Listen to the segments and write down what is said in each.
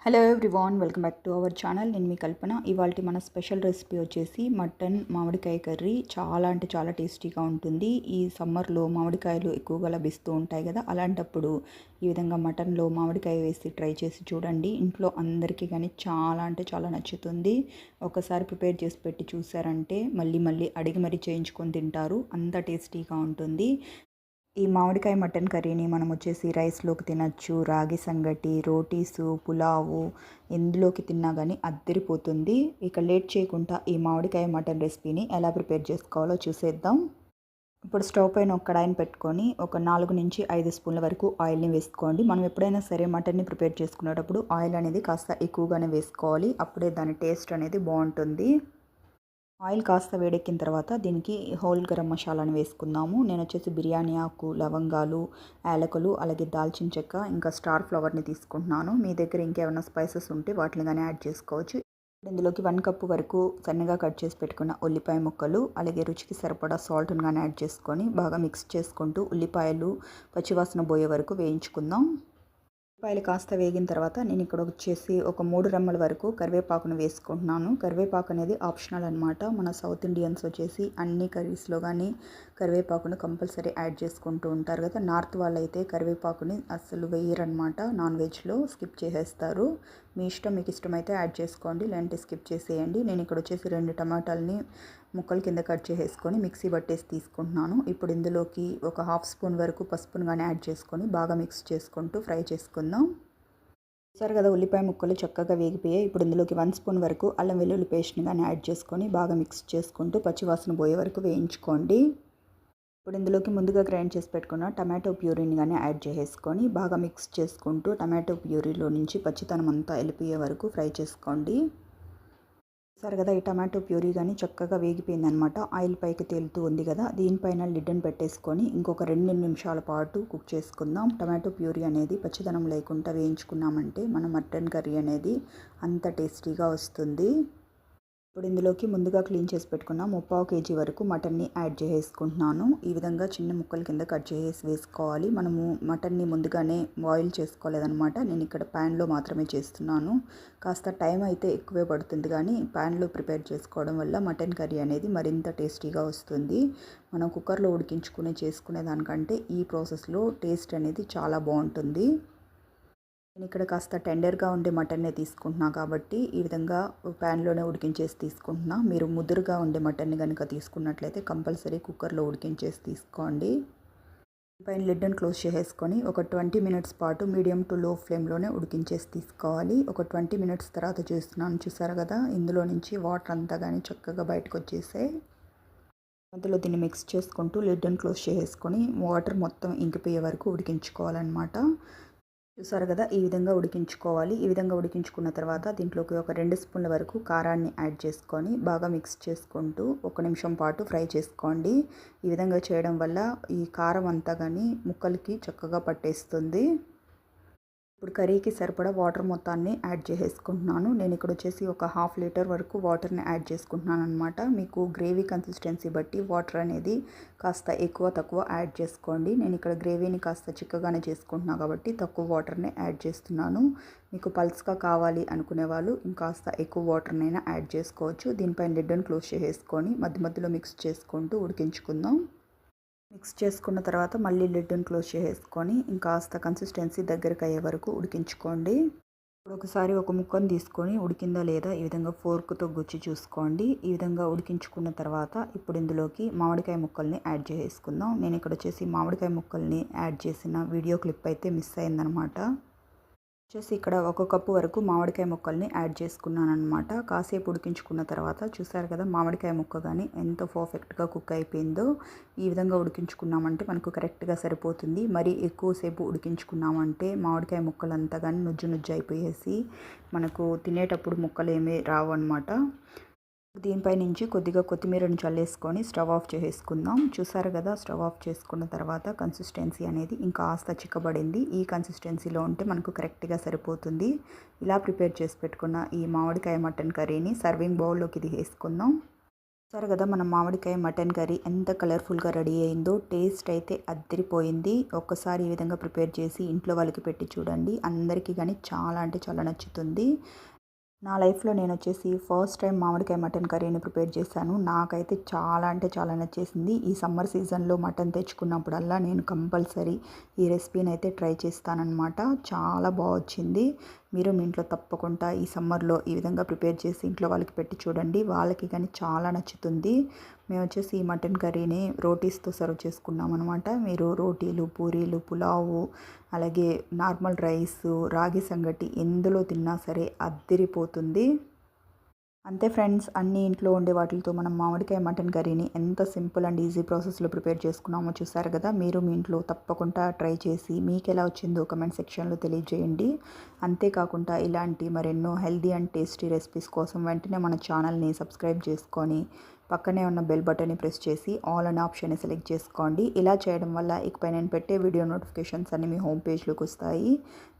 Hello everyone, welcome back to our channel. నేను మీ కల్పన. ఇవాళ మన స్పెషల్ రెసిపీ వచ్చేసి మటన్ మామిడికాయ కర్రీ. చాలా అంటే చాలా టేస్టీగా ఉంటుంది. ఈ సమ్మర్లో మామిడికాయలు ఎక్కువగా లభిస్తూ ఉంటాయి కదా, అలాంటప్పుడు ఈ విధంగా మటన్లో మామిడికాయ వేసి ట్రై చేసి చూడండి. ఇంట్లో అందరికీ కానీ చాలా అంటే చాలా నచ్చుతుంది. ఒకసారి ప్రిపేర్ చేసి పెట్టి చూసారంటే మళ్ళీ మళ్ళీ అడిగి మరీ చేయించుకొని తింటారు. అంత టేస్టీగా ఉంటుంది. ఈ మామిడికాయ మటన్ కర్రీని మనం వచ్చేసి రైస్లోకి తినచ్చు, రాగి సంగటి, రోటీసు, పులావు ఎందులోకి తిన్నా కానీ అద్దరిపోతుంది. ఇక లేట్ చేయకుండా ఈ మామిడికాయ మటన్ రెసిపీని ఎలా ప్రిపేర్ చేసుకోవాలో చూసేద్దాం. ఇప్పుడు స్టవ్ పైన ఒక కడాయిని పెట్టుకొని ఒక 4-5 స్పూన్ల వరకు ఆయిల్ని వేసుకోండి. మనం ఎప్పుడైనా సరే మటన్ని ప్రిపేర్ చేసుకునేటప్పుడు ఆయిల్ అనేది కాస్త ఎక్కువగానే వేసుకోవాలి. అప్పుడే దాని టేస్ట్ అనేది బాగుంటుంది. ఆయిల్ కాస్త వేడెక్కిన తర్వాత దీనికి హోల్ గరం మసాలాను వేసుకుందాము. నేను వచ్చేసి బిర్యానీ ఆకు, లవంగాలు, యాలకులు, అలాగే దాల్చిన చెక్క, ఇంకా స్టార్ ఫ్లవర్ని తీసుకుంటున్నాను. మీ దగ్గర ఇంకేమైనా స్పైసెస్ ఉంటే వాటిని కానీ యాడ్ చేసుకోవచ్చు. ఇందులోకి 1 కప్పు వరకు సన్నగా కట్ చేసి పెట్టుకున్న ఉల్లిపాయ ముక్కలు, అలాగే రుచికి సరిపడా సాల్ట్ని కానీ యాడ్ చేసుకొని బాగా మిక్స్ చేసుకుంటూ ఉల్లిపాయలు పచ్చివాసన పోయే వరకు వేయించుకుందాం. ఉల్లిపాయలు కాస్త వేగిన తర్వాత నేను ఇక్కడ వచ్చేసి ఒక 3 రెమ్మల వరకు కరివేపాకును వేసుకుంటున్నాను. కరివేపాకు అనేది ఆప్షనల్ అనమాట. మన సౌత్ ఇండియన్స్ వచ్చేసి అన్ని కర్రీస్లో కానీ కరివేపాకును కంపల్సరీ యాడ్ చేసుకుంటూ ఉంటారు కదా. నార్త్ వాళ్ళు అయితే కరివేపాకుని అస్సలు వేయరనమాట. నాన్ వెజ్లో స్కిప్ చేసేస్తారు. మీ ఇష్టం, మీకు ఇష్టమైతే యాడ్ చేసుకోండి, లేదంటే స్కిప్ చేసేయండి. నేను ఇక్కడ వచ్చేసి 2 టమాటాలని ముక్కల కింద కట్ చేసేసుకొని మిక్సీ పట్టేసి తీసుకుంటున్నాను. ఇప్పుడు ఇందులోకి ఒక 1/2 స్పూన్ వరకు పసుపును కానీ యాడ్ చేసుకొని బాగా మిక్స్ చేసుకుంటూ ఫ్రై చేసుకుందాం. చూసారు కదా, ఉల్లిపాయ ముక్కలు చక్కగా వేగిపోయాయి. ఇప్పుడు ఇందులోకి 1 స్పూన్ వరకు అల్లం వెల్లుల్లి పేస్ట్ని కానీ యాడ్ చేసుకొని బాగా మిక్స్ చేసుకుంటూ పచ్చివాసన పోయే వరకు వేయించుకోండి. ఇప్పుడు ఇందులోకి ముందుగా గ్రైండ్ చేసి పెట్టుకున్న టమాటో ప్యూరీని కానీ యాడ్ చేసేసుకొని బాగా మిక్స్ చేసుకుంటూ టమాటో ప్యూరీలో నుంచి పచ్చితనం అంతా వెళ్ళిపోయే వరకు ఫ్రై చేసుకోండి. సరే కదా, ఈ టమాటో ప్యూరీ కానీ చక్కగా వేగిపోయిందనమాట. ఆయిల్ పైకి తేలుతూ ఉంది కదా, దీనిపైన లిడ్ని పెట్టేసుకొని ఇంకొక 2 నిమిషాల పాటు కుక్ చేసుకుందాం. టమాటో ప్యూరీ అనేది పచ్చిదనం లేకుండా వేయించుకున్నామంటే మన మటన్ కర్రీ అనేది అంత టేస్టీగా వస్తుంది. ఇప్పుడు ఇందులోకి ముందుగా క్లీన్ చేసి పెట్టుకున్న 3/4 కేజీ వరకు మటన్ని యాడ్ చేసుకుంటున్నాను. ఈ విధంగా చిన్న ముక్కల కింద కట్ చేసి వేసుకోవాలి. మనము మటన్ని ముందుగానే బాయిల్ చేసుకోలేదన్నమాట. నేను ఇక్కడ ప్యాన్లో మాత్రమే చేస్తున్నాను. కాస్త టైం అయితే ఎక్కువే పడుతుంది, కానీ ప్యాన్లో ప్రిపేర్ చేసుకోవడం వల్ల మటన్ కర్రీ అనేది మరింత టేస్టీగా వస్తుంది. మనం కుక్కర్లో చేసుకునే దానికంటే ఈ ప్రాసెస్లో టేస్ట్ అనేది చాలా బాగుంటుంది. నేను ఇక్కడ కాస్త టెండర్గా ఉండే మటన్నే తీసుకుంటున్నా కాబట్టి ఈ విధంగా ప్యాన్లోనే ఉడికించేసి తీసుకుంటున్నా. మీరు ముదురుగా ఉండే మటన్ని కనుక తీసుకున్నట్లయితే కంపల్సరీ కుక్కర్లో ఉడికించేసి తీసుకోండి. పైన లిడ్ని క్లోజ్ చేసేసుకొని ఒక 20 మినిట్స్ పాటు మీడియం టు లో ఫ్లేమ్లోనే ఉడికించేసి తీసుకోవాలి. ఒక 20 మినిట్స్ తర్వాత చూస్తున్నాను. చూసారు కదా, ఇందులో నుంచి వాటర్ అంతా కానీ చక్కగా బయటకు వచ్చేసాయి. మధ్యలో దీన్ని మిక్స్ చేసుకుంటూ లిడ్ని క్లోజ్ చేసేసుకొని వాటర్ మొత్తం ఇంకిపోయే వరకు ఉడికించుకోవాలన్నమాట. చూసారు కదా, ఈ విధంగా ఉడికించుకోవాలి. ఈ విధంగా ఉడికించుకున్న తర్వాత దీంట్లోకి ఒక 2 స్పూన్ల వరకు కారాన్ని యాడ్ చేసుకొని బాగా మిక్స్ చేసుకుంటూ 1 నిమిషం పాటు ఫ్రై చేసుకోండి. ఈ విధంగా చేయడం వల్ల ఈ కారం అంతా కానీ ముక్కలకి చక్కగా పట్టేస్తుంది. ఇప్పుడు కర్రీకి సరిపడా వాటర్ మొత్తాన్ని యాడ్ చేసేసుకుంటున్నాను. నేను ఇక్కడ వచ్చేసి ఒక 1/2 లీటర్ వరకు వాటర్ని యాడ్ చేసుకుంటున్నాను అనమాట. మీకు గ్రేవీ కన్సిస్టెన్సీ బట్టి వాటర్ అనేది కాస్త ఎక్కువ తక్కువ యాడ్ చేసుకోండి. నేను ఇక్కడ గ్రేవీని కాస్త చిక్కగానే చేసుకుంటున్నాను కాబట్టి తక్కువ వాటర్ని యాడ్ చేస్తున్నాను. మీకు పల్స్గా కావాలి అనుకునే వాళ్ళు ఇంకాస్త ఎక్కువ వాటర్నైనా యాడ్ చేసుకోవచ్చు. దీనిపైన లిడ్ని క్లోజ్ చేసేసుకొని మధ్య మధ్యలో మిక్స్ చేసుకుంటూ ఉడికించుకుందాం. మిక్స్ చేసుకున్న తర్వాత మళ్ళీ లిడ్ని క్లోజ్ చేసుకొని ఇంకాస్త కన్సిస్టెన్సీ దగ్గరికి అయ్యే వరకు ఉడికించుకోండి. ఇప్పుడు ఒకసారి ఒక ముక్కను తీసుకొని ఉడికిందా లేదా ఈ విధంగా ఫోర్క్తో గుచ్చి చూసుకోండి. ఈ విధంగా ఉడికించుకున్న తర్వాత ఇప్పుడు ఇందులోకి మామిడికాయ ముక్కల్ని యాడ్ చేసుకుందాం. నేను ఇక్కడ వచ్చేసి మామిడికాయ ముక్కల్ని యాడ్ చేసిన వీడియో క్లిప్ అయితే మిస్ అయిందనమాట. వచ్చేసి ఇక్కడ 1 కప్పు వరకు మామిడికాయ ముక్కల్ని యాడ్ చేసుకున్నాను అనమాట. కాసేపు ఉడికించుకున్న తర్వాత చూసారు కదా, మామిడికాయ ముక్క కానీ ఎంత పర్ఫెక్ట్గా కుక్ అయిపోయిందో. ఈ విధంగా ఉడికించుకున్నామంటే మనకు కరెక్ట్గా సరిపోతుంది. మరి ఎక్కువసేపు ఉడికించుకున్నామంటే మామిడికాయ ముక్కలంతా కానీ నుజ్జు నుజ్జు అయిపోయేసి మనకు తినేటప్పుడు ముక్కలు ఏమీ రావు అనమాట. దీనిపై నుంచి కొద్దిగా కొత్తిమీరని చల్లేసుకొని స్టవ్ ఆఫ్ చేసేసుకుందాం. చూసారు కదా, స్టవ్ ఆఫ్ చేసుకున్న తర్వాత కన్సిస్టెన్సీ అనేది ఇంకా కాస్త చిక్కబడింది. ఈ కన్సిస్టెన్సీలో ఉంటే మనకు కరెక్ట్గా సరిపోతుంది. ఇలా ప్రిపేర్ చేసి పెట్టుకున్న ఈ మామిడికాయ మటన్ కర్రీని సర్వింగ్ బౌల్లోకి ఇది వేసుకుందాం. సరే కదా మన మామిడికాయ మటన్ కర్రీ ఎంత కలర్ఫుల్గా రెడీ అయిందో. టేస్ట్ అయితే అద్దరిపోయింది. ఒక్కసారి ఈ విధంగా ప్రిపేర్ చేసి ఇంట్లో వాళ్ళకి పెట్టి చూడండి. అందరికీ కానీ చాలా అంటే చాలా నచ్చుతుంది. నా లైఫ్‌లో నేనొచ్చేసి ఫస్ట్ టైం మామిడికాయ మటన్ కర్రీని ప్రిపేర్ చేశాను. నాకైతే చాలా అంటే చాలా నచ్చేసింది. ఈ సమ్మర్ సీజన్‌లో మటన్ తెచ్చుకున్నప్పుడల్లా నేను కంపల్సరీ ఈ రెసిపీనైతే ట్రై చేస్తాననమాట. చాలా వచ్చింది. మీరు మీ ఇంట్లో తప్పకుండా ఈ సమ్మర్‌లో ఈ విధంగా ప్రిపేర్ చేసి ఇంట్లో వాళ్ళకి పెట్టి చూడండి. వాళ్ళకి కానీ చాలా నచ్చుతుంది. మేమొచ్చేసి ఈ మటన్ కర్రీని రోటీస్‌తో సర్వ్ చేసుకున్నామనమాట. మీరు రోటీలు, పూరీలు, పులావు, అలాగే నార్మల్ రైసు, రాగి సంగటి ఎందులో తిన్నా సరే అద్దిరిపోతుంది. అంతే ఫ్రెండ్స్, అన్నీ ఇంట్లో ఉండే వాటిలతో మనం మామిడికాయ మటన్ కర్రీని ఎంత సింపుల్ అండ్ ఈజీ ప్రాసెస్‌లో ప్రిపేర్ చేసుకున్నామో చూసారు కదా! మీరు మీ ఇంట్లో తప్పకుండా ట్రై చేసి మీకెలా వచ్చిందో కామెంట్ సెక్షన్‌లో తెలియజేయండి. అంతేకాకుండా ఇలాంటి మరెన్నో హెల్తీ అండ్ టేస్టీ రెసిపీస్ కోసం వెంటనే మన ఛానల్‌ని సబ్స్క్రైబ్ చేసుకొని పక్కనే ఉన్న బెల్ బటన్ని ప్రెస్ చేసి ఆల్ అనే ఆప్షన్ని సెలెక్ట్ చేసుకోండి. ఇలా చేయడం వల్ల ఇకపై నేను పెట్టే వీడియో నోటిఫికేషన్స్ అన్నీ మీ హోమ్ పేజ్‌లోకి వస్తాయి.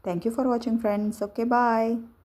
Thank you for watching friends. Okay bye.